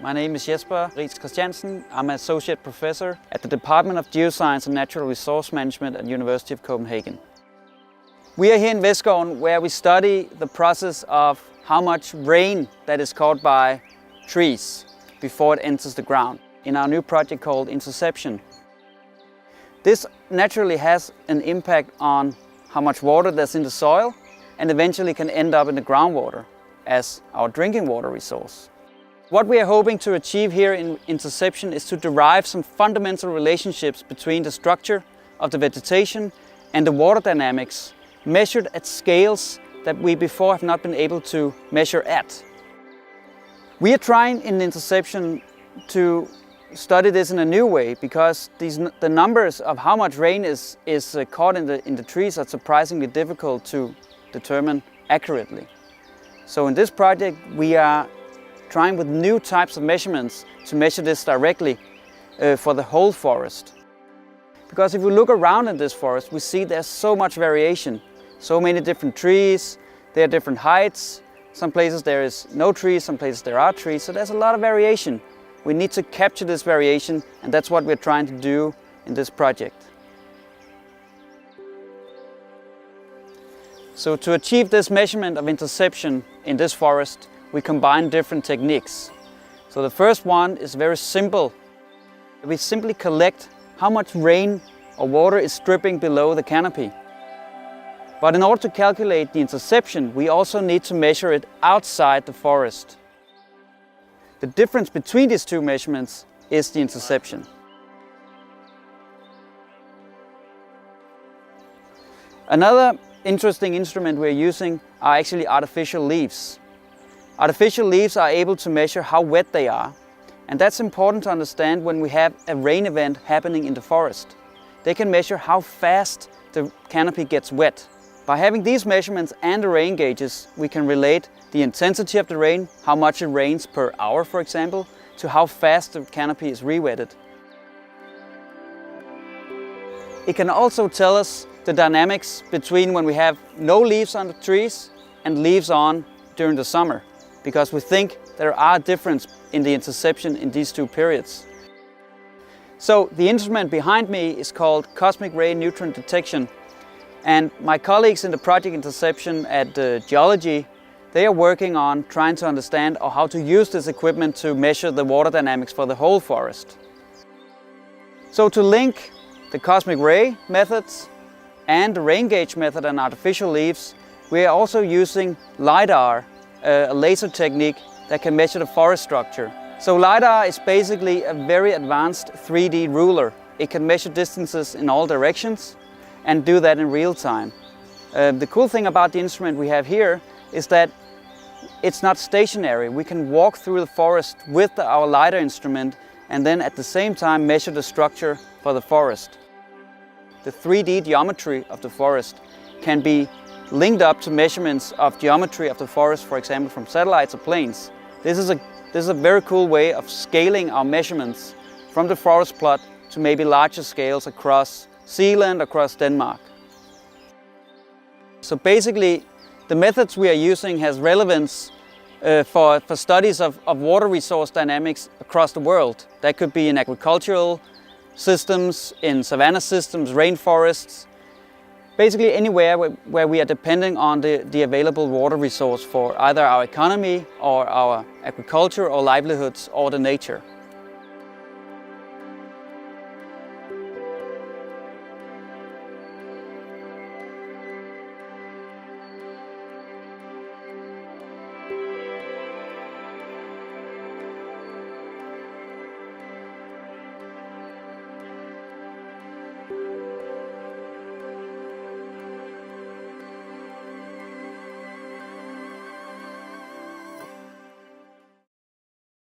My name is Jesper Rietz Christiansen. I'm an associate professor at the Department of Geoscience and Natural Resource Management at the University of Copenhagen. We are here in Vestskoven where we study the process of how much rain that is caught by trees before it enters the ground in our new project called Interception. This naturally has an impact on how much water there's in the soil and eventually can end up in the groundwater as our drinking water resource. What we are hoping to achieve here in Interception is to derive some fundamental relationships between the structure of the vegetation and the water dynamics measured at scales that we before have not been able to measure at. We are trying in Interception to study this in a new way because the numbers of how much rain is caught in the trees are surprisingly difficult to determine accurately. So in this project we are trying with new types of measurements to measure this directly for the whole forest. Because if we look around in this forest, we see there's so much variation. So many different trees, there are different heights. Some places there is no trees, some places there are trees, so there's a lot of variation. We need to capture this variation, and that's what we're trying to do in this project. So to achieve this measurement of interception in this forest, we combine different techniques. So the first one is very simple. We simply collect how much rain or water is dripping below the canopy. But in order to calculate the interception, we also need to measure it outside the forest. The difference between these two measurements is the interception. Another interesting instrument we're using are actually artificial leaves. Artificial leaves are able to measure how wet they are, and that's important to understand when we have a rain event happening in the forest. They can measure how fast the canopy gets wet. By having these measurements and the rain gauges, we can relate the intensity of the rain, how much it rains per hour for example, to how fast the canopy is re-wetted. It can also tell us the dynamics between when we have no leaves on the trees and leaves on during the summer, because we think there are a difference in the interception in these two periods. So the instrument behind me is called cosmic ray neutron detection, and my colleagues in the project Interception at Geology, they are working on trying to understand how to use this equipment to measure the water dynamics for the whole forest. So to link the cosmic ray methods and the rain gauge method and artificial leaves, we are also using LiDAR, a laser technique that can measure the forest structure. So LiDAR is basically a very advanced 3D ruler. It can measure distances in all directions and do that in real time. The cool thing about the instrument we have here is that it's not stationary. We can walk through the forest with our LiDAR instrument and then at the same time measure the structure for the forest. The 3D geometry of the forest can be linked up to measurements of geometry of the forest, for example from satellites or planes. This is a very cool way of scaling our measurements from the forest plot to maybe larger scales across Zealand, across Denmark. So basically the methods we are using has relevance for studies of water resource dynamics across the world. That could be in agricultural systems, in savanna systems, rainforests, basically anywhere where we are depending on the available water resource for either our economy or our agriculture or livelihoods or the nature.